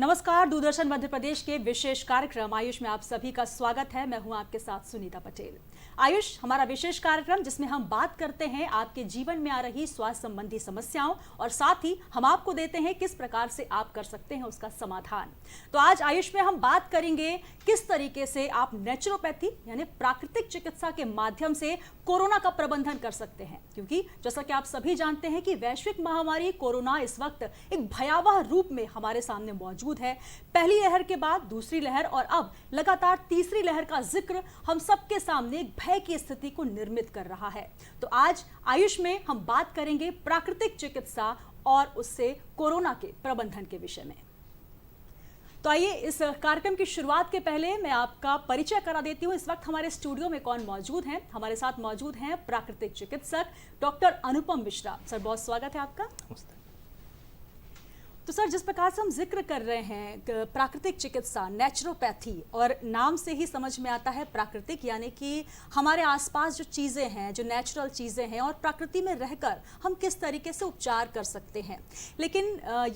नमस्कार, दूरदर्शन मध्य प्रदेश के विशेष कार्यक्रम आयुष में आप सभी का स्वागत है। मैं हूं आपके साथ सुनीता पटेल। आयुष हमारा विशेष कार्यक्रम जिसमें हम बात करते हैं आपके जीवन में आ रही स्वास्थ्य संबंधी समस्याओं और साथ ही हम आपको देते हैं किस प्रकार से आप कर सकते हैं उसका समाधान। तो आज आयुष में हम बात करेंगे किस तरीके से आप नेचुरोपैथी यानी प्राकृतिक चिकित्सा के माध्यम से कोरोना का प्रबंधन कर सकते हैं, क्योंकि जैसा कि आप सभी जानते हैं कि वैश्विक महामारी कोरोना इस वक्त एक भयावह रूप में हमारे सामने मौजूद है। पहली लहर के बाद दूसरी लहर और अब लगातार तीसरी लहर का जिक्र हम सबके सामने एक भय की स्थिति को निर्मित कर रहा है। तो आज आयुष में हम बात करेंगे प्राकृतिक चिकित्सा और उससे कोरोना के प्रबंधन के विषय में। तो आइए इस कार्यक्रम की शुरुआत के पहले मैं आपका परिचय करा देती हूँ। इस वक्त हमारे स्टूडियो में कौन मौजूद हैं? हमारे साथ मौजूद हैं प्राकृतिक चिकित्सक डॉक्टर अनुपम मिश्रा। सर, बहुत स्वागत है आपका। तो सर, जिस प्रकार से हम जिक्र कर रहे हैं प्राकृतिक चिकित्सा, नेचुरोपैथी, और नाम से ही समझ में आता है प्राकृतिक, यानी कि हमारे आसपास जो चीज़ें हैं, जो नेचुरल चीज़ें हैं और प्रकृति में रहकर हम किस तरीके से उपचार कर सकते हैं। लेकिन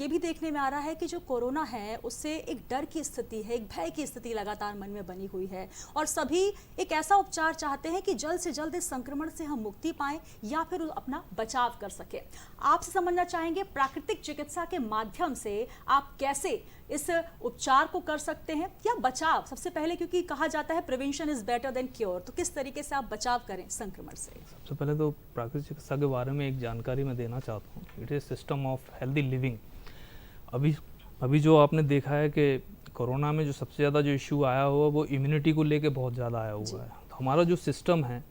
ये भी देखने में आ रहा है कि जो कोरोना है उससे एक डर की स्थिति है, एक भय की स्थिति लगातार मन में बनी हुई है और सभी एक ऐसा उपचार चाहते हैं कि जल्द से जल्द इस संक्रमण से हम मुक्ति पाएँ या फिर अपना बचाव कर सकें। आपसे समझना चाहेंगे प्राकृतिक चिकित्सा के माध्यम से आप कैसे इस उपचार को कर सकते हैं या बचाव, सबसे पहले, क्योंकि कहा जाता है prevention is better than cure, तो किस तरीके से आप बचाव करें संक्रमण से? सबसे पहले तो प्राकृतिक चिकित्सा के बारे में एक जानकारी मैं देना चाहता हूँ। It is system of healthy living. अभी जो आपने देखा है कि कोरोना में जो सबसे ज़्यादा जो इशू आया हुआ वो इम्यूनिटी को लेके बहुत ज़्यादा आया हुआ है। तो हमारा जो सिस्टम है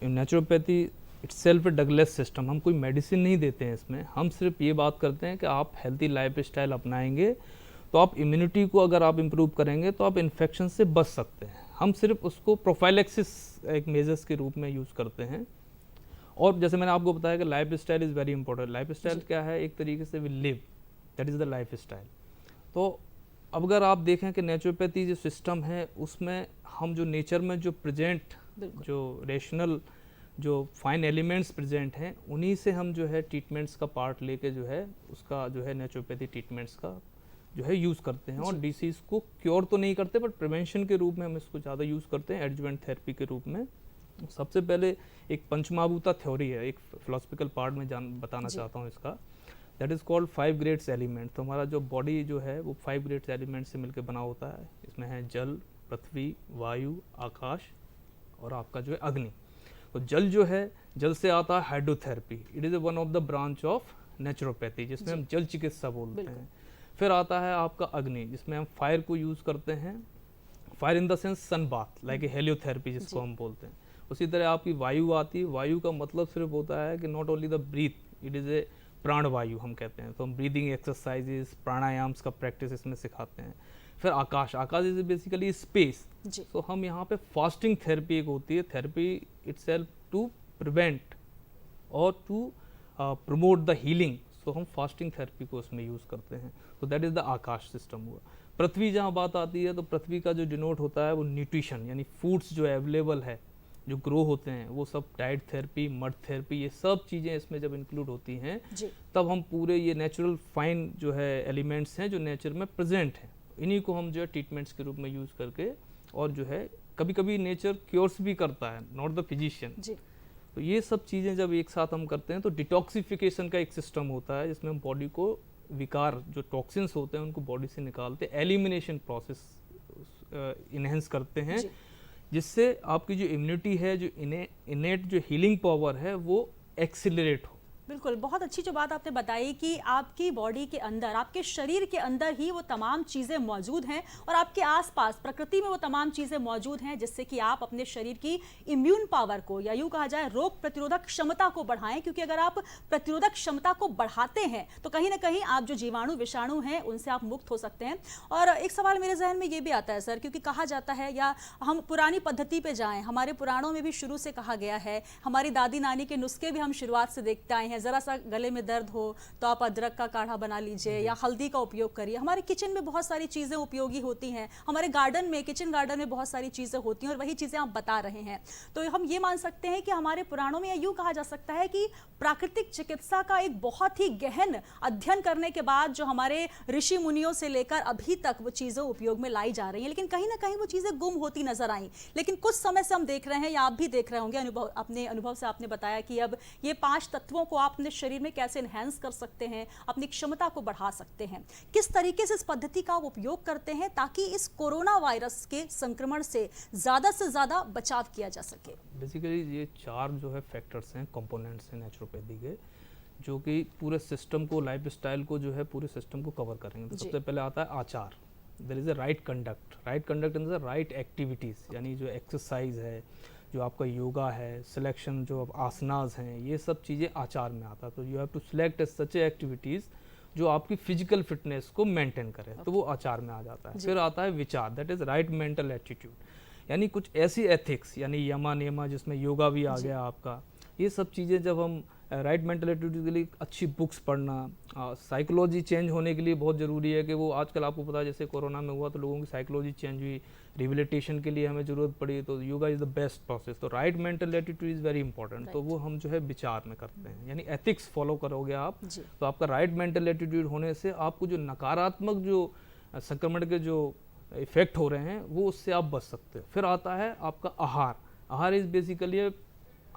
naturopathy it's self Douglas system, हम कोई मेडिसिन नहीं देते हैं इसमें। हम सिर्फ ये बात करते हैं कि आप हेल्दी लाइफ स्टाइल अपनाएंगे तो आप इम्यूनिटी को अगर आप इम्प्रूव करेंगे तो आप इन्फेक्शन से बच सकते हैं। हम सिर्फ उसको प्रोफाइलैक्सिस एक मेजर्स के रूप में यूज़ करते हैं। और जैसे मैंने आपको बताया कि life style is very important. Life style क्या है? एक तरीके से we live, that is the life style. तो अब अगर आप देखें कि नेचुरोपैथी जो सिस्टम है उसमें हम जो नेचर में जो प्रेजेंट जो रेशनल जो फाइन एलिमेंट्स प्रेजेंट हैं उन्हीं से हम जो है ट्रीटमेंट्स का पार्ट लेके जो है उसका जो है नेचुरोपैथी ट्रीटमेंट्स का जो है यूज़ करते हैं। और डिसीज़ को क्योर तो नहीं करते बट प्रिवेंशन के रूप में हम इसको ज़्यादा यूज़ करते हैं, एडजुवेंट थेरेपी के रूप में। सबसे पहले एक पंचमहाभूता थ्योरी है, एक फिलोसफिकल पार्ट में बताना चाहता हूँ इसका। That is called 5 grades element. तो हमारा जो बॉडी जो है वो 5 ग्रेड्स एलिमेंट से मिलकर बना होता है। इसमें है जल, पृथ्वी, वायु, आकाश और आपका जो है अग्नि। तो जल जो है, जल से आता है hydrotherapy. It is one of the branch of naturopathy जिसमें हम जल चिकित्सा बोलते हैं। फिर आता है आपका अग्नि जिसमें हम फायर को यूज़ करते हैं। Fire in the sense sun bath, like a heliotherapy जिसको हम बोलते हैं। उसी तरह आपकी वायु आती है। वायु का मतलब सिर्फ होता है कि not only the breath, it is a prana vayu हम कहते हैं। तो हम ब्रीदिंग एक्सरसाइजेस, प्राणायाम्स का प्रैक्टिस इसमें सिखाते हैं। फिर आकाश, आकाश इज बेसिकली स्पेस। तो हम यहाँ पे फास्टिंग थेरेपी एक होती है, थेरेपी इटसेल्फ टू प्रिवेंट और टू प्रमोट द हीलिंग। सो हम फास्टिंग थेरेपी को उसमें यूज़ करते हैं। तो that is the Akash system हुआ। पृथ्वी जहाँ बात आती है तो पृथ्वी का जो डिनोट होता है वो न्यूट्रिशन, यानी फूड्स जो अवेलेबल है जो ग्रो होते हैं वो सब, डाइट थेरेपी, मड थेरेपी, ये सब चीज़ें इसमें जब इंक्लूड होती हैं तब हम पूरे ये नेचुरल फाइन जो है एलिमेंट्स हैं जो नेचर में प्रेजेंट हैं, इन्हीं को हम जो है ट्रीटमेंट्स के रूप में यूज़ करके, और जो है कभी कभी नेचर क्योर्स भी करता है, नॉट द फिजिशियन। तो ये सब चीज़ें जब एक साथ हम करते हैं तो डिटॉक्सिफिकेशन का एक सिस्टम होता है जिसमें हम बॉडी को विकार, जो टॉक्सिन्स होते हैं उनको बॉडी से निकालते, एलिमिनेशन प्रोसेस इनहेंस करते हैं, जिससे आपकी जो इम्यूनिटी है, जो इनेट जो हीलिंग पावर है वो एक्सिलरेट हो। बिल्कुल, बहुत अच्छी जो बात आपने बताई कि आपकी बॉडी के अंदर, आपके शरीर के अंदर ही वो तमाम चीज़ें मौजूद हैं और आपके आसपास प्रकृति में वो तमाम चीज़ें मौजूद हैं जिससे कि आप अपने शरीर की इम्यून पावर को, या यूँ कहा जाए रोग प्रतिरोधक क्षमता को बढ़ाएं। क्योंकि अगर आप प्रतिरोधक क्षमता को बढ़ाते हैं तो कहीं ना कहीं आप जो जीवाणु विषाणु हैं उनसे आप मुक्त हो सकते हैं। और एक सवाल मेरे जहन में ये भी आता है सर, क्योंकि कहा जाता है, या हम पुरानी पद्धति पर जाएँ, हमारे पुराणों में भी शुरू से कहा गया है, हमारी दादी नानी के नुस्खे भी हम शुरुआत से देखते आए हैं, ज़रा सा गले में दर्द हो तो आप अदरक का काढ़ा बना लीजिए या हल्दी का उपयोग करिए। हमारे किचन में बहुत सारी चीज़ें उपयोगी होती हैं, हमारे गार्डन में, किचन गार्डन में बहुत सारी चीज़ें होती हैं और वही चीज़ें आप बता रहे हैं। तो हम ये मान सकते हैं कि हमारे पुराणों में यूँ कहा जा सकता है कि प्राकृतिक चिकित्सा का एक बहुत ही गहन अध्ययन करने के बाद जो हमारे ऋषि मुनियों से लेकर अभी तक वो चीज़ें उपयोग में लाई जा रही हैं, लेकिन कहीं ना कहीं वो चीज़ें गुम होती नजर आई। लेकिन कुछ समय से हम देख रहे हैं, या आप भी देख रहे होंगे, अपने अनुभव से आपने बताया कि अब ये 5 तत्वों को आप अपने शरीर में कैसे एनहेंस कर सकते हैं, अपनी क्षमता को बढ़ा सकते हैं। किस तरीके से इस पद्धति का उपयोग करते हैं ताकि इस कोरोना वायरस के संक्रमण से ज़्यादा बचाव किया जा सके? बेसिकली ये 4 जो है फैक्टर्स हैं, कंपोनेंट्स हैं नेचुरोपैथी के, जो कि पूरे सिस्टम को, लाइफ स्टाइल को जो है पूरे सिस्टम को कवर करेंगे। तो सबसे पहले आता है आचार। There is a right conduct in the right activities, यानी जो एक्सरसाइज है, जो आपका योगा है, सिलेक्शन जो आसनाज हैं, ये सब चीज़ें आचार में आता है। तो you have to select such activities जो आपकी फिजिकल फिटनेस को मेंटेन करे, तो वो आचार में आ जाता है। फिर आता है विचार, that is right mental attitude, यानी कुछ ऐसी एथिक्स, यानी यमा नियमा, जिसमें योगा भी आ गया आपका। ये सब चीज़ें जब हम राइट मेंटल एटीट्यूड के लिए अच्छी बुक्स पढ़ना, साइकोलॉजी चेंज होने के लिए बहुत ज़रूरी है कि वो आजकल आपको पता है जैसे कोरोना में हुआ तो लोगों की साइकोलॉजी चेंज हुई, रिहेबिलिटेशन के लिए हमें ज़रूरत पड़ी, तो yoga is the best process. तो right mental attitude is very important. तो वो हम जो है विचार में करते हैं, यानी एथिक्स फॉलो करोगे आप, तो आपका राइट मेंटल एटीट्यूड होने से आपको जो नकारात्मक जो संक्रमण के जो इफेक्ट हो रहे हैं वो उससे आप बच सकते हो। फिर आता है आपका आहार इज़ बेसिकली,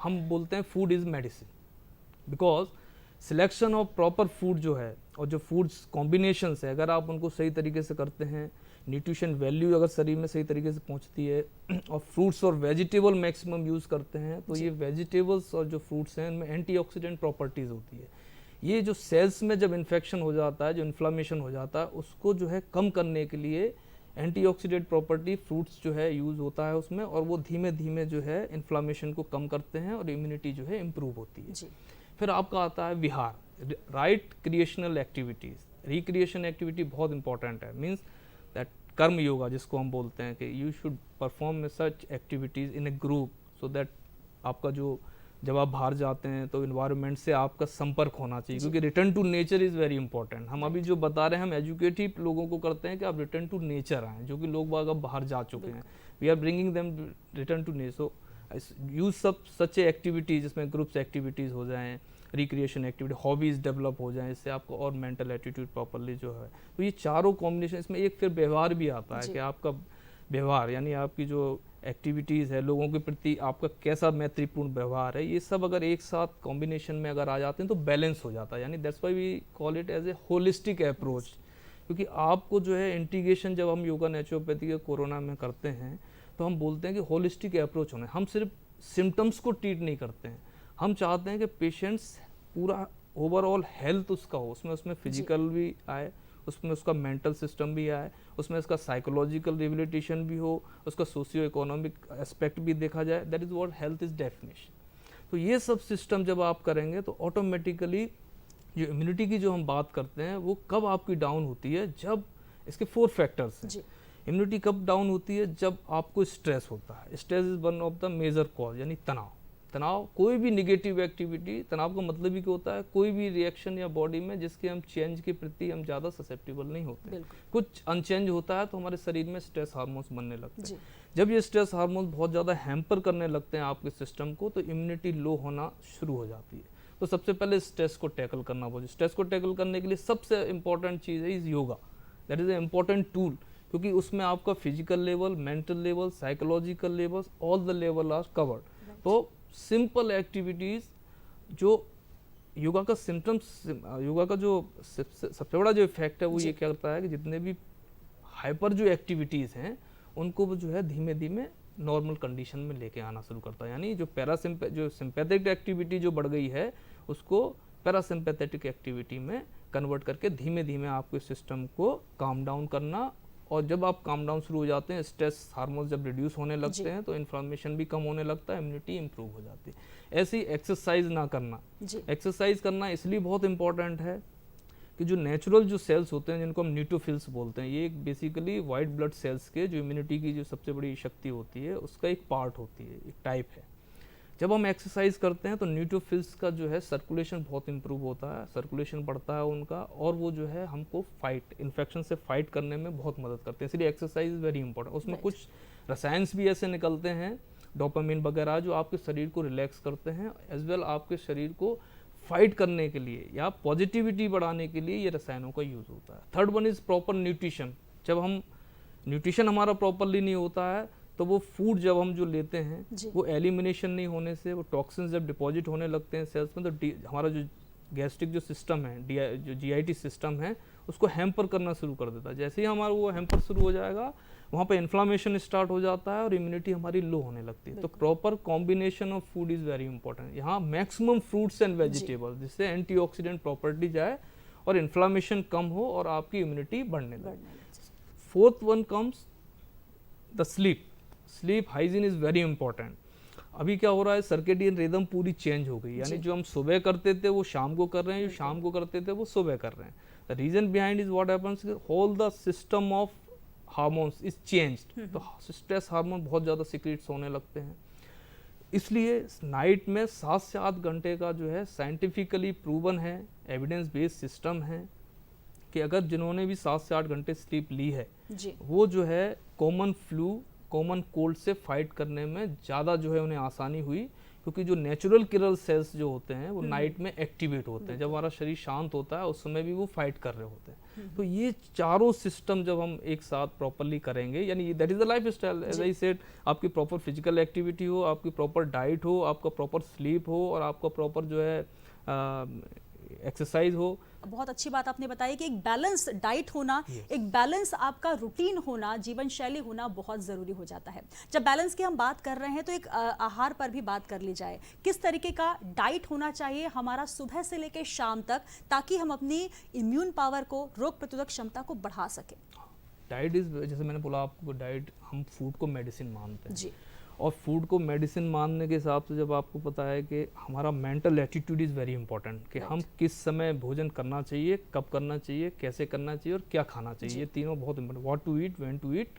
हम बोलते हैं food is medicine, because selection of proper food जो है और जो फूड्स कॉम्बिनेशंस है, अगर आप उनको सही तरीके से करते हैं, न्यूट्रिशन वैल्यू अगर शरीर में सही तरीके से पहुंचती है, और फ्रूट्स और वेजिटेबल मैक्सिमम यूज़ करते हैं, तो ये वेजिटेबल्स और जो फ्रूट्स हैं इनमें एंटीऑक्सीडेंट प्रॉपर्टीज़ होती है। ये जो सेल्स में जब इन्फेक्शन हो जाता है, जो इन्फ्लामेशन हो जाता है, उसको जो है कम करने के लिए एंटीऑक्सीडेंट प्रॉपर्टी फ्रूट्स जो है यूज़ होता है उसमें, और वो धीमे धीमे जो है इन्फ्लामेशन को कम करते हैं और इम्यूनिटी जो है इम्प्रूव होती है। फिर आपका आता है विहार, right creational activities. Recreation activity बहुत इंपॉर्टेंट है, मीन्स दैट कर्म योगा जिसको हम बोलते हैं कि you should perform such activities in a group, so that आपका जो जब आप बाहर जाते हैं तो इन्वायरमेंट से आपका संपर्क होना चाहिए, क्योंकि return to nature is very important. हम अभी जो बता रहे हैं, हम एजुकेटिव लोगों को करते हैं कि आप रिटर्न टू नेचर आएँ, जो कि लोग बाग अब बाहर जा चुके हैं। We are bringing them return to nature. So use सब सच एक्टिविटीज़ जिसमें ग्रुप्स एक्टिविटीज़ हो जाएँ, रिक्रिएशन एक्टिविटी, हॉबीज़ डेवलप हो जाएँ, इससे आपको और मेंटल एटीट्यूड प्रॉपरली जो है। तो ये चारों कॉम्बिनेशन, इसमें एक फिर व्यवहार भी आता है कि आपका व्यवहार, यानी आपकी जो एक्टिविटीज़ है, लोगों के प्रति आपका कैसा मैत्रीपूर्ण व्यवहार है, ये सब अगर एक साथ कॉम्बिनेशन में अगर आ जाते हैं तो बैलेंस हो जाता है। यानी that's why we call it as a holistic approach, क्योंकि आपको जो है इंटीग्रेशन, जब हम योगा नेचुरोपैथी के कोरोना में करते हैं तो हम बोलते हैं कि होलिस्टिक अप्रोच होना है। हम सिर्फ सिम्टम्स को ट्रीट नहीं करते हैं, हम चाहते हैं कि पेशेंट्स पूरा ओवरऑल हेल्थ उसका हो, उसमें फिजिकल भी आए, उसमें उसका मेंटल सिस्टम भी आए, उसमें उसका साइकोलॉजिकल रिहेबिलिटेशन भी हो, उसका सोशियो इकोनॉमिक एस्पेक्ट भी देखा जाए। That is what health is definition. तो ये सब सिस्टम जब आप करेंगे तो ऑटोमेटिकली जो इम्यूनिटी की जो हम बात करते हैं वो कब आपकी डाउन होती है, जब इसके 4 फैक्टर्स हैं। इम्यूनिटी कब डाउन होती है, जब आपको स्ट्रेस होता है। Stress is one of the major cause, यानी तनाव, कोई भी निगेटिव एक्टिविटी, तनाव का मतलब ही क्या होता है, कोई भी रिएक्शन या बॉडी में जिसके हम चेंज के प्रति हम ज़्यादा ससेप्टेबल नहीं होते। कुछ अनचेंज होता है तो हमारे शरीर में स्ट्रेस हार्मोन्स बनने लगते हैं। जब ये स्ट्रेस हार्मोन्स बहुत ज़्यादा हैम्पर करने लगते हैं आपके सिस्टम को, तो इम्यूनिटी लो होना शुरू हो जाती है। तो सबसे पहले स्ट्रेस को टैकल करना पड़ेगा। स्ट्रेस को टैकल करने के लिए सबसे इंपॉर्टेंट चीज़ है is yoga. That is a important tool, क्योंकि उसमें आपका physical level, mental level, psychological levels, all the level are covered. तो सिंपल एक्टिविटीज़ जो योगा का सिम्टम्स, योगा का जो सबसे बड़ा जो इफेक्ट है वो ये क्या करता है कि जितने भी हाइपर जो एक्टिविटीज़ हैं उनको वो जो है धीमे धीमे नॉर्मल कंडीशन में लेके आना शुरू करता है। यानी जो सिंपैथेटिक एक्टिविटी जो बढ़ गई है उसको पैरासिम्पैथेटिक एक्टिविटी में कन्वर्ट करके धीमे धीमे आपके सिस्टम को काम डाउन करना, और जब आप काम डाउन शुरू हो जाते हैं, स्ट्रेस हार्मोन्स जब रिड्यूस होने लगते हैं तो इन्फ्लामेशन भी कम होने लगता है, इम्यूनिटी इंप्रूव हो जाती है। ऐसी एक्सरसाइज ना करना, एक्सरसाइज करना इसलिए बहुत इंपॉर्टेंट है कि जो नेचुरल जो सेल्स होते हैं जिनको हम न्यूट्रोफिल्स बोलते हैं, ये बेसिकली वाइट ब्लड सेल्स के जो इम्यूनिटी की जो सबसे बड़ी शक्ति होती है उसका एक पार्ट होती है, एक टाइप है। जब हम एक्सरसाइज करते हैं तो न्यूट्रोफिल्स का जो है सर्कुलेशन बहुत इंप्रूव होता है, सर्कुलेशन बढ़ता है उनका, और वो जो है हमको फाइट इन्फेक्शन से फाइट करने में बहुत मदद करते हैं। इसलिए एक्सरसाइज इज वेरी इंपॉर्टेंट। उसमें कुछ रसायन भी ऐसे निकलते हैं, डोपामिन वगैरह, जो आपके शरीर को रिलैक्स करते हैं, एज वेल आपके शरीर को फाइट करने के लिए या पॉजिटिविटी बढ़ाने के लिए ये रसायनों का यूज़ होता है। Third one is proper nutrition. जब हम न्यूट्रिशन हमारा प्रॉपरली नहीं होता है तो वो फूड जब हम जो लेते हैं वो एलिमिनेशन नहीं होने से, वो टॉक्सिन्स जब डिपॉजिट होने लगते हैं सेल्स में, तो हमारा जो गैस्ट्रिक जो सिस्टम है, जो जीआईटी सिस्टम है, उसको हैम्पर करना शुरू कर देता है। जैसे ही हमारा वो हैम्पर शुरू हो जाएगा, वहाँ पे इन्फ्लामेशन स्टार्ट हो जाता है और इम्यूनिटी हमारी लो होने लगती है। तो proper combination of food is very important. यहाँ मैक्सिमम फ्रूट्स एंड वेजिटेबल्स, जिससे एंटीऑक्सीडेंट प्रॉपर्टी जाए और इन्फ्लामेशन कम हो और आपकी इम्यूनिटी बढ़ने लगे। Fourth one comes the sleep. Sleep hygiene is very important. अभी क्या हो रहा है, सर्केडियन रिदम पूरी चेंज हो गई, यानी जो हम सुबह करते थे वो शाम को कर रहे हैं, जो शाम को करते थे वो सुबह कर रहे हैं। The reason behind is what happens, whole the system of hormones is changed. तो स्ट्रेस हार्मोन बहुत ज़्यादा सिक्रीट्स होने लगते हैं। इसलिए नाइट में 7 से 8 घंटे का जो है साइंटिफिकली प्रूवन है, एविडेंस बेस्ड सिस्टम है कि अगर जिन्होंने भी 7 से 8 घंटे स्लीप ली है वो जो है कॉमन फ्लू, कॉमन कोल्ड से फाइट करने में ज़्यादा जो है उन्हें आसानी हुई, क्योंकि जो नेचुरल किलर सेल्स जो होते हैं वो नाइट में एक्टिवेट होते हैं। जब हमारा शरीर शांत होता है उस समय भी वो फाइट कर रहे होते हैं। तो ये चारों सिस्टम जब हम एक साथ प्रॉपरली करेंगे, यानी that is the life style, as I said, आपकी प्रॉपर फिजिकल एक्टिविटी हो, आपकी प्रॉपर डाइट हो, आपका प्रॉपर स्लीप हो और आपका प्रॉपर जो है एक्सरसाइज हो। बहुत अच्छी बात आपने बताई कि एक बैलेंस डाइट होना, एक बैलेंस आपका रूटीन होना, जीवन शैली होना बहुत ज़रूरी हो जाता है। जब बैलेंस की हम बात कर रहे हैं तो एक आहार पर भी बात कर ली जाए। किस तरीके का डाइट होना चाहिए हमारा सुबह से लेकर शाम तक, ताकि हम अपनी इम्यून पावर को, रोग प्रतिरोधक क्षमता को बढ़ा सकें? डाइट इज, जैसे मैंने बोला आपको, डाइट हम फूड को मेडिसिन मानते हैं जी। और फूड को मेडिसिन मानने के हिसाब से जब आपको पता है कि हमारा mental attitude is very important, कि हम किस समय भोजन करना चाहिए, कब करना चाहिए, कैसे करना चाहिए और क्या खाना चाहिए, ये तीनों बहुत important. What to eat, when to eat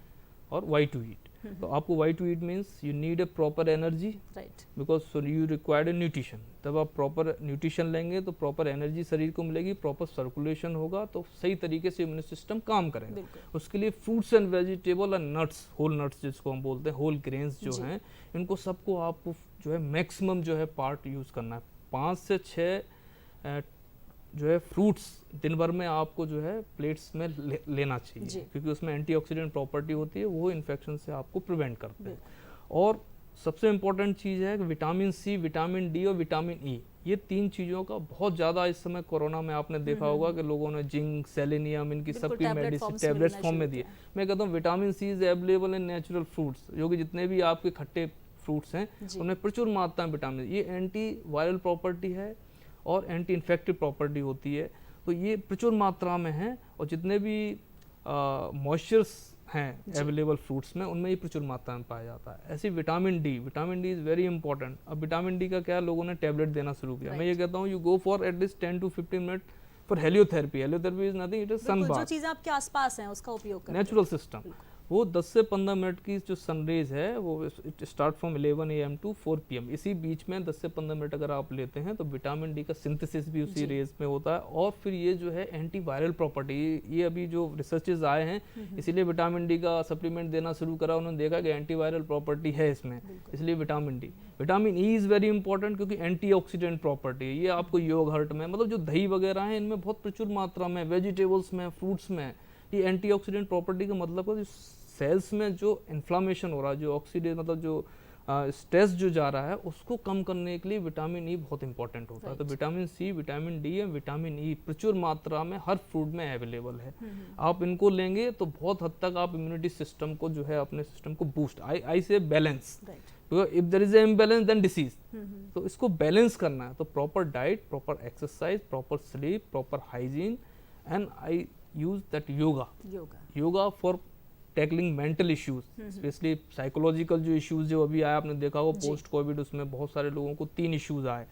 और वाई टू ईट। तो आपको why to eat means you need a proper energy, because you required a nutrition. तब आप प्रॉपर न्यूट्रिशन लेंगे तो प्रॉपर एनर्जी शरीर को मिलेगी, प्रॉपर सर्कुलेशन होगा, तो सही तरीके से इम्यून सिस्टम काम करेगा। उसके लिए fruits and vegetable and nuts, whole nuts जिसको हम बोलते हैं, होल ग्रेन्स जो हैं, इनको सबको आपको जो है मैक्सिमम जो है पार्ट यूज़ करना है। 5 से 6 जो है फ्रूट्स दिन भर में आपको जो है प्लेट्स में लेना चाहिए, क्योंकि उसमें एंटीऑक्सीडेंट प्रॉपर्टी होती है, वो इन्फेक्शन से आपको प्रिवेंट करते हैं। और सबसे इम्पोर्टेंट चीज़ है कि विटामिन सी, विटामिन डी और विटामिन ई, ये 3 चीज़ों का बहुत ज़्यादा इस समय कोरोना में आपने देखा होगा कि लोगों ने जिंक, सेलेनियम, इनकी सबकी मेडिसिन टैबलेट्स फॉर्म में दी। मैं कहता हूँ vitamin C is available in natural fruits, जो कि जितने भी आपके खट्टे फ्रूट्स हैं उनमें प्रचुर मात्रा में विटामिन, ये एंटी वायरल प्रॉपर्टी है और एंटी इन्फेक्टिव प्रॉपर्टी होती है, तो ये प्रचुर मात्रा में है। और जितने भी मॉइस्चर्स हैं अवेलेबल फ्रूट्स में, उनमें ये प्रचुर मात्रा में पाया जाता है। ऐसी vitamin D is very important. अब विटामिन डी का क्या, लोगों ने टैबलेट देना शुरू किया। मैं ये कहता हूँ you go for at least 10 to 15 minute for heliotherapy. Heliotherapy is nothing, it is sunbath. जो चीज़ें आपके आसपास हैं उसका उपयोग करें। नेचुरल सिस्टम, वो 10 से 15 मिनट की जो सनरेज है वो it start from 11 AM to 4 PM, इसी बीच में 10 से 15 मिनट अगर आप लेते हैं तो विटामिन डी का सिंथेसिस भी उसी रेज में होता है। और फिर ये जो है एंटी वायरल प्रॉपर्टी, ये अभी जो रिसर्चेज आए हैं इसीलिए विटामिन डी का सप्लीमेंट देना शुरू करा, उन्होंने देखा कि एंटी वायरल प्रॉपर्टी है इसमें, इसलिए vitamin D. Vitamin E is very important क्योंकि एंटीऑक्सीडेंट प्रॉपर्टी है, ये आपको योगर्ट में, मतलब जो दही वगैरह है इनमें बहुत प्रचुर मात्रा में, वेजिटेबल्स में, फ्रूट्स में ये एंटीऑक्सीडेंट प्रॉपर्टी का मतलब है सेल्स में जो इन्फ्लामेशन हो रहा है, जो ऑक्सीडेट मतलब जो स्ट्रेस जो जा रहा है, उसको कम करने के लिए विटामिन ई बहुत इंपॉर्टेंट होता है। तो विटामिन सी, विटामिन डी और विटामिन ई प्रचुर मात्रा में हर फूड में अवेलेबल है। आप इनको लेंगे तो बहुत हद तक आप इम्यूनिटी सिस्टम को जो है अपने सिस्टम को boost, I say balance, if there is a imbalance then disease. तो इसको बैलेंस करना है, तो proper diet, proper exercise, proper sleep, proper hygiene and I use that yoga for tackling mental issues, specially psychological जो issues जो अभी आया, आपने देखा वो पोस्ट कोविड, उसमें बहुत सारे लोगों को 3 इश्यूज आए।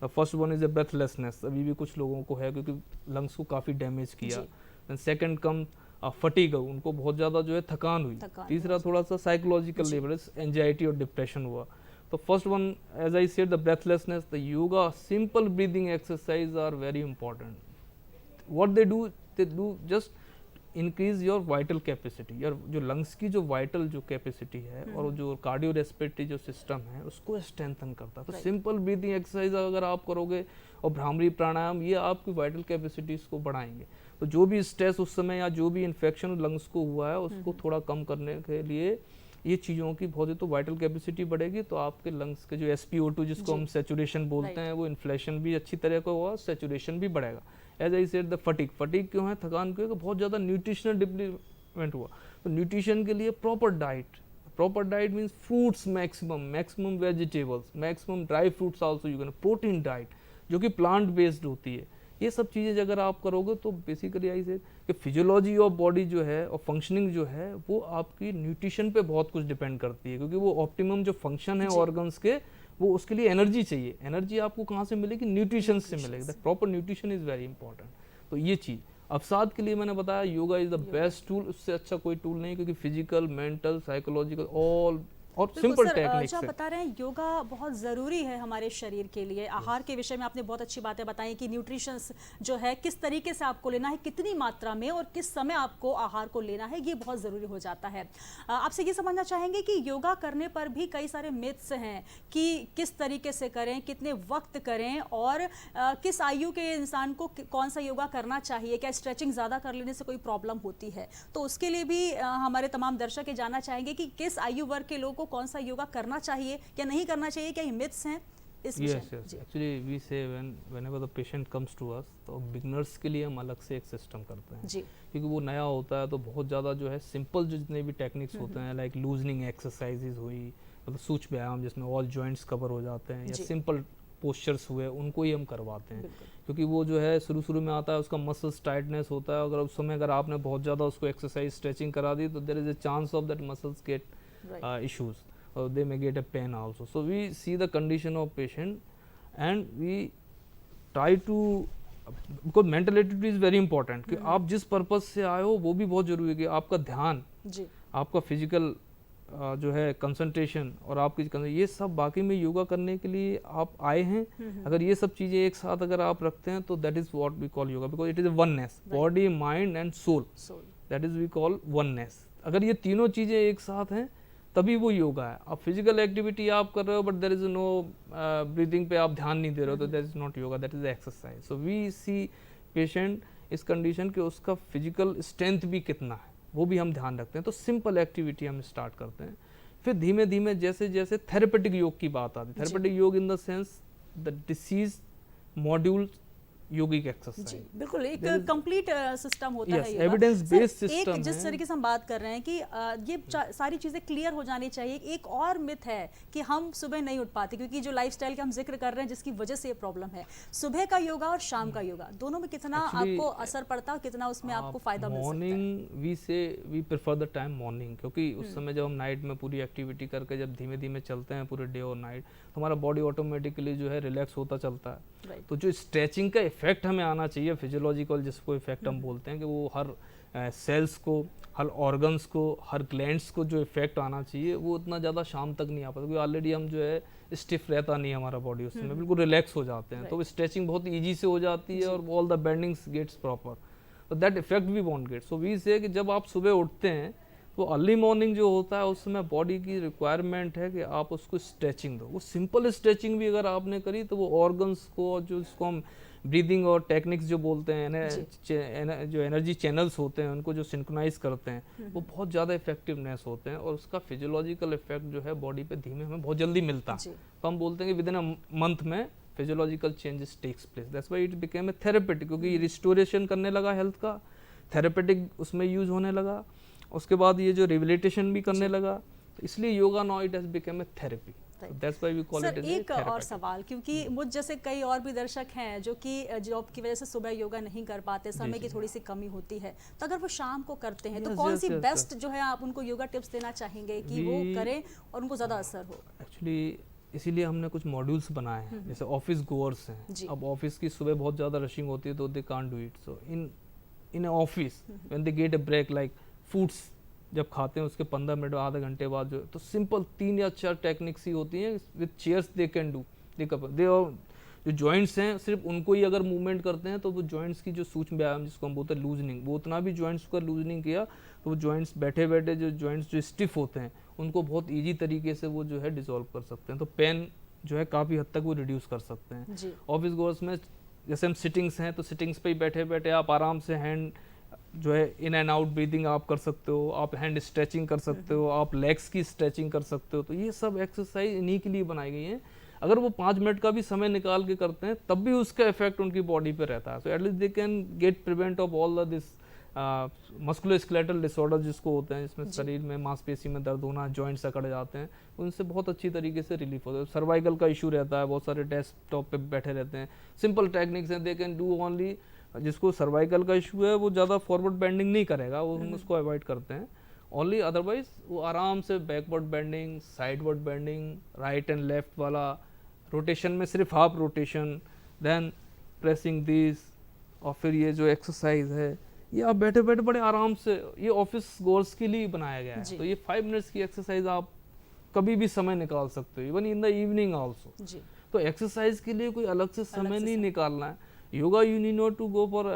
First one is a breathlessness, अभी भी कुछ लोगों को है क्योंकि लंग्स को काफ़ी डैमेज किया। देन सेकंड कम फटीग, उनको बहुत ज़्यादा जो है थकान हुई। तीसरा थोड़ा सा साइकोलॉजिकल लेवल, एंजाइटी और डिप्रेशन हुआ। तो first one, as I said, the breathlessness, the yoga simple breathing exercise are very important. What they do just increase your vital capacity, your जो लंग्स की जो वाइटल जो कैपेसिटी है और जो कार्डियो रेस्पिरेटरी जो सिस्टम है उसको स्ट्रेंथन करता है. तो सिंपल ब्रीदिंग एक्सरसाइज अगर आप करोगे और भ्रामरी प्राणायाम, ये आपकी वाइटल कैपेसिटीज को बढ़ाएंगे. तो जो भी स्ट्रेस उस समय या जो भी इन्फेक्शन लंग्स को हुआ है उसको थोड़ा कम करने के लिए ये चीज़ों की बहुत ही, तो वाइटल कैपेसिटी बढ़ेगी तो आपके लंग्स के जो SpO2 जिसको हम सैचुरेशन बोलते हैं, वो इन्फ्लेशन भी अच्छी तरह का हुआ, सैचुरेशन भी बढ़ेगा. As I said, the fatigue क्यों है, थकान क्यों है, बहुत ज़्यादा न्यूट्रिशनल डिप्लीमेंट हुआ. तो न्यूट्रिशन के लिए proper diet means fruits maximum vegetables, maximum dry fruits also you can, protein diet जो कि प्लांट बेस्ड होती है. ये सब चीज़ें अगर आप करोगे तो बेसिकली आई से कि फिजियोलॉजी ऑफ बॉडी जो है और फंक्शनिंग जो है वो आपकी न्यूट्रिशन पे बहुत कुछ डिपेंड करती है, क्योंकि वो ऑप्टिमम जो फंक्शन है ऑर्गन्स के, वो उसके लिए एनर्जी चाहिए. एनर्जी आपको कहाँ से मिलेगी, न्यूट्रिशन से मिलेगी. The proper nutrition is very important. तो ये चीज़ अवसाद के लिए मैंने बताया, yoga is the best tool. उससे अच्छा कोई टूल नहीं, क्योंकि फिजिकल, मेंटल, साइकोलॉजिकल ऑल और सिंपल टेक्निक्स आप बता रहे हैं योगा बहुत ज़रूरी है हमारे शरीर के लिए. आहार के विषय में आपने बहुत अच्छी बातें बताई कि न्यूट्रिशंस जो है किस तरीके से आपको लेना है, कितनी मात्रा में और किस समय आपको आहार को लेना है, ये बहुत ज़रूरी हो जाता है. आपसे ये समझना चाहेंगे कि योगा करने पर भी कई सारे मिथ्स हैं कि किस तरीके से करें, कितने वक्त करें और किस आयु के इंसान को कौन सा योगा करना चाहिए, क्या स्ट्रेचिंग ज़्यादा कर लेने से कोई प्रॉब्लम होती है. तो उसके लिए भी हमारे तमाम दर्शक ये जानना चाहेंगे कि किस आयु वर्ग के लोगों को कौन सा योगा करना चाहिए या नहीं करना चाहिए, क्या ये मिथ्स हैं इस विषय में? yes. Actually we say whenever the patient comes to us, तो बिगनर्स के लिए हम अलग से एक सिस्टम करते हैं जी. क्योंकि वो नया होता है तो बहुत ज़्यादा जो है सिंपल जो जितने भी टेक्निक्स होते हैं, लाइक लूजनिंग एक्सरसाइजेज हुई, मतलब सूक्ष्म व्यायाम जिसमें ऑल जॉइंट्स कवर हो जाते हैं, या सिंपल पोस्चर्स हुए, उनको ही हम करवाते हैं. क्योंकि वो जो है शुरू में आता है, उसका मसल्स टाइटनेस होता है. अगर उस समय अगर आपने बहुत ज़्यादा उसको एक्सरसाइज स्ट्रेचिंग करा दी तो there is a chance of that muscles get issues, or they may get a pain also. So we see the condition of patient and we try to, because mental attitude is very important, कि आप जिस purpose से आए हो वो भी बहुत जरूरी है कि आपका ध्यान, आपका फिजिकल जो है कंसंट्रेशन और आपकी ये सब बाकी में योगा करने के लिए आप आए हैं. अगर ये सब चीज़ें एक साथ अगर आप रखते हैं तो that is what we call yoga, because it is a oneness, body mind and soul, that is we call oneness. अगर ये तीनों चीज़ें एक साथ हैं तभी वो योगा है. अब फिजिकल एक्टिविटी आप कर रहे हो but there is no breathing पे आप ध्यान नहीं दे रहे हो, तो that is not yoga, that is exercise. So we see patient इस कंडीशन के उसका फिजिकल स्ट्रेंथ भी कितना है वो भी हम ध्यान रखते हैं. तो सिंपल एक्टिविटी हम स्टार्ट करते हैं, फिर धीमे धीमे जैसे जैसे थेरेपेटिक योग की बात आती है, थेरेपेटिक योग इन the sense the disease module yogic exercise, बिल्कुल एक कंप्लीट सिस्टम होता है योगा. एविडेंस बेस्ड सिस्टम है. जिस तरीके से हम बात कर रहे हैं कि ये सारी चीजें क्लियर हो जानी चाहिए. एक और मिथ है कि हम सुबह नहीं उठ पाते, क्योंकि जो लाइफस्टाइल का हम जिक्र कर रहे हैं जिसकी वजह से ये प्रॉब्लम है. सुबह का योगा और शाम का योगा दोनों में कितना आपको असर पड़ता है, कितना उसमें आपको फायदा मिल सकता है? Morning we prefer the time morning, क्योंकि उस समय जब हम नाइट में पूरी एक्टिविटी करके जब धीमे धीमे चलते हैं पूरे डे और नाइट, तो हमारा बॉडी ऑटोमेटिकली जो है रिलैक्स होता चलता है. तो जो स्ट्रेचिंग का इफेक्ट हमें आना चाहिए, फिजियोलॉजिकल जिसको इफेक्ट हम बोलते हैं, कि वो हर सेल्स को, हर ऑर्गन्स को, हर ग्लैंड्स को जो इफेक्ट आना चाहिए वो उतना ज़्यादा शाम तक नहीं आ पाता, क्योंकि ऑलरेडी हम जो है स्टिफ रहता नहीं हमारा बॉडी, उस समय बिल्कुल रिलैक्स हो जाते हैं. तो स्ट्रेचिंग बहुत ईजी से हो जाती है और all the bendings gets proper, तो that effect we want get. So we say कि जब आप सुबह उठते हैं तो अर्ली मॉर्निंग जो होता है उस समय बॉडी की रिक्वायरमेंट है कि आप उसको स्ट्रेचिंग दो. वो सिंपल स्ट्रेचिंग भी अगर आपने करी तो वो ऑर्गन्स को, जो इसको हम ब्रीदिंग और टेक्निक्स जो बोलते हैं, जो एनर्जी चैनल्स होते हैं उनको जो सिंक्रोनाइज करते हैं, वो बहुत ज़्यादा इफेक्टिवनेस होते हैं और उसका फिजियोलॉजिकल इफेक्ट जो है बॉडी पे धीमे हमें बहुत जल्दी मिलता है. तो हम बोलते हैं कि विद इन अ मंथ में physiological changes takes place. That's why it became a therapeutic, क्योंकि रिस्टोरेशन करने लगा हेल्थ का, थेरेपेटिक उसमें यूज होने लगा. उसके बाद ये जो रिहेबिलिटेशन भी करने लगा, तो इसलिए yoga now it has become a therapy. That's why we call it as a एक और सवाल, क्योंकि मुझ जैसे कई और भी दर्शक हैं जो कि जॉब की वजह से सुबह योगा नहीं कर पाते, समय की थोड़ी सी कमी होती है, तो अगर वो शाम को करते हैं तो कौन सी बेस्ट जो है आप उनको योगा टिप्स देना चाहेंगे कि वो करें और उनको ज़्यादा असर हो? एक्चुअली इसीलिए हमने कुछ मॉड्यूल्स बनाए हैं. जैसे ऑफिस गोअर्स हैं, अब ऑफिस की सुबह बहुत ज़्यादा रशिंग होती है तो they can't do it. So in office when they get a break, like foods जब खाते हैं उसके 15 मिनट आधे घंटे बाद जो, तो सिंपल 3 या 4 टेक्निक्स ही होती हैं with chairs they can do. They जो जॉइंट्स हैं सिर्फ उनको ही अगर मूवमेंट करते हैं तो वो जॉइंट्स की जो सूक्ष्म व्यायाम जिसको हम बोलते हैं लूजनिंग, वो उतना भी जॉइंट्स का लूजनिंग किया तो वो जॉइंट्स बैठे बैठे जो जॉइंट्स जो स्टिफ होते हैं उनको बहुत ईजी तरीके से वो जो है डिसॉल्व कर सकते हैं। तो पेन जो है काफ़ी हद तक वो रिड्यूस कर सकते हैं। ऑफिस गोर्स में जैसे हम सिटिंग्स हैं तो सिटिंग्स पे ही बैठे बैठे आप आराम से हैंड जो है इन एंड आउट ब्रीदिंग आप कर सकते हो, आप हैंड स्ट्रेचिंग कर सकते हो, आप लेग्स की स्ट्रेचिंग कर सकते हो। तो ये सब एक्सरसाइज इन्हीं के लिए बनाई गई हैं। अगर वो 5 मिनट का भी समय निकाल के करते हैं तब भी उसका इफेक्ट उनकी बॉडी पे रहता है। So at least they can get prevent of all the this musculoskeletal disorder जिसको होते हैं, जिसमें शरीर में मांसपेशी में दर्द होना, जॉइंट्स अकड़ जाते हैं, उनसे बहुत अच्छी तरीके से रिलीफ होता है। सर्वाइकल का इशू रहता है, बहुत सारे डेस्कटॉप पे बैठे रहते हैं, सिंपल टेक्निक्स हैं, दे कैन डू ओनली। जिसको सर्वाइकल का इशू है वो ज़्यादा फॉरवर्ड बेंडिंग नहीं करेगा, वो हम उसको अवॉइड करते हैं ओनली। अदरवाइज वो आराम से backward bending, sideward bending, right and left वाला रोटेशन में सिर्फ half rotation, then pressing this, और फिर ये जो एक्सरसाइज है ये आप बैठे बैठे बड़े आराम से, ये ऑफिस गोर्स के लिए बनाया गया है। तो ये 5 मिनट्स की एक्सरसाइज आप कभी भी समय निकाल सकते हो, even in the evening also. तो एक्सरसाइज के लिए कोई अलग से समय नहीं निकालना है। Yoga you need not to go for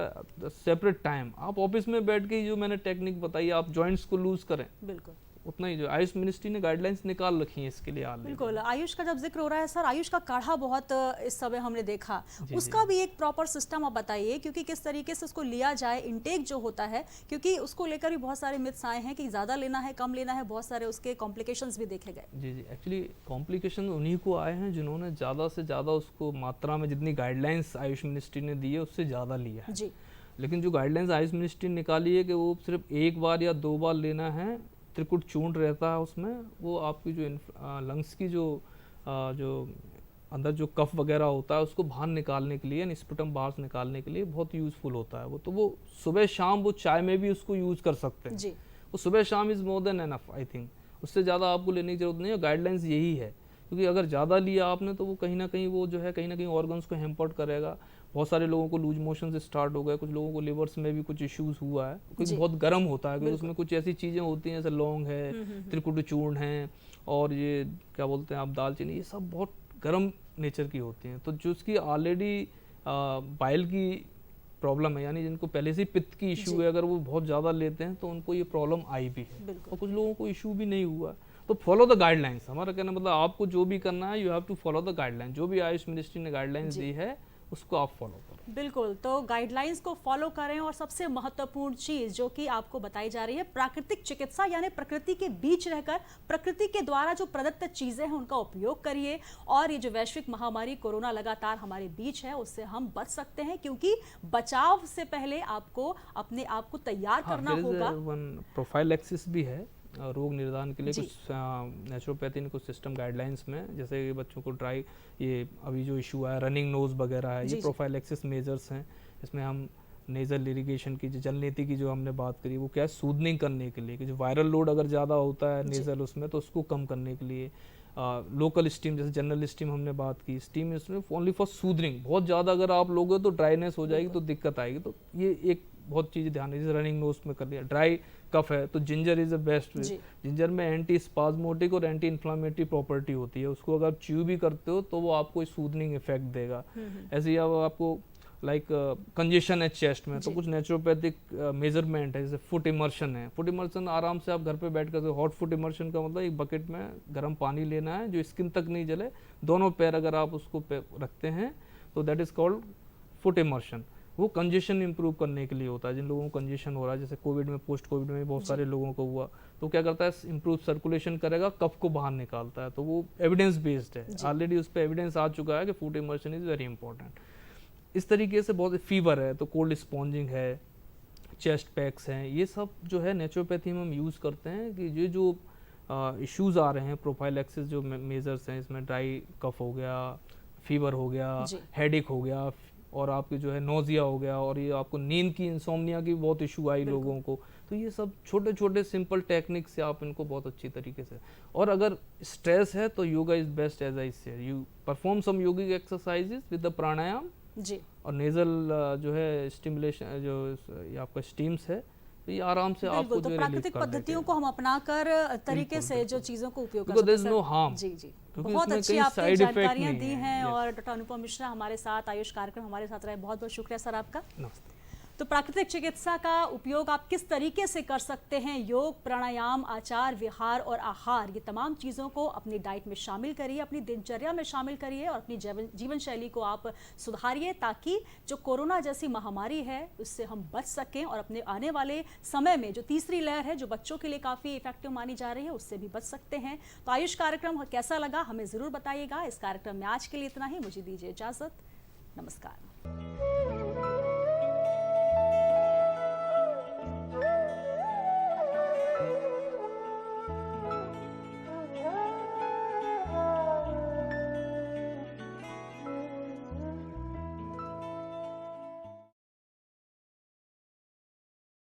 separate time. आप ऑफिस में बैठ के जो मैंने टेक्निक बताई, आप जॉइंट्स को लूज करें, बिल्कुल उतना ही। जो आयुष मिनिस्ट्री ने गाइडलाइंस निकाल रखी हैं इसके लिए ऑलरेडी। बिल्कुल, आयुष का जब जिक्र हो रहा है सर, आयुष का काढ़ा बहुत इस समय हमने देखा, उसका भी एक प्रॉपर सिस्टम आप बताइए, क्योंकि किस तरीके से उसको लिया जाए, इनटेक जो होता है, क्योंकि उसको लेकर भी बहुत सारे मिथ्स आए हैं कि ज़्यादा लेना है, कम लेना है, बहुत सारे उसके कॉम्प्लिकेशंस भी देखे गए। जी जी, एक्चुअली कॉम्प्लिकेशन उन्हीं को आए हैं जिन्होंने ज़्यादा से ज़्यादा उसको मात्रा में, जितनी गाइडलाइंस आयुष मिनिस्ट्री ने दी है उससे ज़्यादा लिया है। जी, लेकिन जो गाइडलाइंस आयुष मिनिस्ट्री ने निकाली है कि वो सिर्फ 1 बार या 2 बार लेना है, त्रिकुट चूर्ण रहता है उसमें, वो आपकी जो लंग्स की जो अंदर जो कफ वगैरह होता है उसको बाहर निकालने के लिए, स्पुटम बाहर निकालने के लिए बहुत यूज़फुल होता है वो। तो वो सुबह शाम वो चाय में भी उसको यूज़ कर सकते हैं जी। वो सुबह शाम is more than enough, I think उससे ज़्यादा आपको लेने की जरूरत नहीं है। गाइडलाइंस यही है, क्योंकि अगर ज़्यादा लिया आपने तो वो कहीं ना कहीं वो जो है कहीं ना कहीं ऑर्गन्स को हैम्पर्ड करेगा। बहुत सारे लोगों को लूज मोशन से स्टार्ट हो गए, कुछ लोगों को लिवर्स में भी कुछ इश्यूज हुआ है, क्योंकि बहुत गर्म होता है, क्योंकि उसमें कुछ ऐसी चीज़ें होती हैं जैसे लौंग है, त्रिकुट चूर्ण है, और ये क्या बोलते हैं आप, दालचीनी, ये सब बहुत गर्म नेचर की होती हैं। तो जो उसकी ऑलरेडी बाइल की प्रॉब्लम है, यानी जिनको पहले से पित्त की इशू है, अगर वो बहुत ज़्यादा लेते हैं तो उनको ये प्रॉब्लम आई भी है, और कुछ लोगों को इशू भी नहीं हुआ। तो फॉलो द गाइडलाइंस, हमारा कहना मतलब आपको जो भी करना है you have to follow the guideline. जो भी आयुष मिनिस्ट्री ने गाइडलाइंस दी है उसको आप फॉलो करो। बिल्कुल, तो गाइडलाइंस को फॉलो करें, और सबसे महत्वपूर्ण चीज जो कि आपको बताई जा रही है, प्राकृतिक चिकित्सा, यानी प्रकृति के बीच रहकर प्रकृति के द्वारा जो प्रदत्त चीजें हैं उनका उपयोग करिए। और ये जो वैश्विक महामारी कोरोना लगातार हमारे बीच है उससे हम बच सकते हैं, क्योंकि बचाव से पहले आपको अपने आप को तैयार करना होगा। प्रोफाइलैक्सिस भी है रोग निदान के लिए, कुछ नेचुरोपैथी ने कुछ सिस्टम गाइडलाइंस में, जैसे कि बच्चों को ड्राई, ये अभी जो इशू आया रनिंग नोज वगैरह है, ये प्रोफाइलैक्सिस मेजर्स हैं। इसमें हम नेजल इरिगेशन की, जो जल नीति की जो हमने बात करी, वो क्या है, सूदनिंग करने के लिए, कि जो वायरल लोड अगर ज़्यादा होता है नेजल उसमें, तो उसको कम करने के लिए। लोकल स्टीम, जैसे जनरल स्टीम हमने बात की, स्टीम इसमें ओनली फॉर सूदनिंग। बहुत ज़्यादा अगर आप लोगे तो ड्राइनेस हो जाएगी, तो दिक्कत आएगी। तो ये एक बहुत चीज़ ध्यान है, जैसे रनिंग नोज में कर लिया। ड्राई कफ है तो ginger is the best way. Ginger में एंटी स्पाज्मोटिक और एंटी इन्फ्लामेटरी प्रॉपर्टी होती है, उसको अगर च्यू भी करते हो तो वो आपको सूदनिंग इफेक्ट देगा। ऐसे ही आपको लाइक कंजेशन है चेस्ट में, तो कुछ नेचुरोपैथिक मेजरमेंट है, जैसे फुट इमर्शन है। फुट इमर्शन आराम से आप घर पे बैठ कर, हॉट फुट इमर्शन का मतलब एक बकेट में गर्म पानी लेना है जो स्किन तक नहीं जले, दोनों पैर अगर आप उसको रखते हैं तो that is called foot immersion. वो कंजेशन इंप्रूव करने के लिए होता है। जिन लोगों को कंजेशन हो रहा है, जैसे कोविड में, पोस्ट कोविड में बहुत सारे लोगों को हुआ, तो क्या करता है, इंप्रूव सर्कुलेशन करेगा, कफ को बाहर निकालता है। तो वो एविडेंस बेस्ड है, ऑलरेडी उस पर एविडेंस आ चुका है कि foot immersion is very important. इस तरीके से बहुत, फीवर है तो कोल्ड स्पॉन्जिंग है, चेस्ट पैक्स हैं, ये सब जो है नेचुरोपैथी में हम यूज़ करते हैं कि ये जो इश्यूज आ रहे हैं, प्रोफाइलैक्सिस जो मेजर्स हैं, इसमें ड्राई कफ हो गया, फीवर हो गया, हेडेक हो गया, और आपके जो है नोजिया हो गया, और ये आपको नींद की, इंसोम्निया की बहुत इशू आई लोगों को, तो ये सब छोटे छोटे सिंपल टेक्निक से आप इनको बहुत अच्छी तरीके से। और अगर स्ट्रेस है तो yoga is best, as I say you perform some yogic exercises with the pranayama जी, और नेजल जो है स्टिमुलेशन, जो ये आपका स्टीम्स है, तो ये आराम से आपको बिल्कुल, जो तो है प्राकृतिक relief कर पद्धतियों देते को हम अपनाकर तरीके बिल्कुल, से जो बिल्कुल। चीजों को उपयोग कर Because there is सकते हैं। no harm, जी जी, क्योंकि बहुत उसमें अच्छी कई आपने side effect जानकारियां नहीं दी है। हैं Yes. और डॉक्टर अनुपम मिश्रा हमारे साथ आयुष कार्यक्रम हमारे साथ रहे, बहुत बहुत शुक्रिया सर आपका। नमस्ते। तो प्राकृतिक चिकित्सा का उपयोग आप किस तरीके से कर सकते हैं? योग, प्राणायाम, आचार विहार और आहार, ये तमाम चीज़ों को अपनी डाइट में शामिल करिए, अपनी दिनचर्या में शामिल करिए और अपनी जीवन शैली को आप सुधारिए, ताकि जो कोरोना जैसी महामारी है उससे हम बच सकें और अपने आने वाले समय में जो तीसरी लहर है जो बच्चों के लिए काफ़ी इफेक्टिव मानी जा रही है उससे भी बच सकते हैं। तो आयुष कार्यक्रम कैसा लगा हमें ज़रूर बताइएगा। इस कार्यक्रम में आज के लिए इतना ही, मुझे दीजिए इजाज़त, नमस्कार।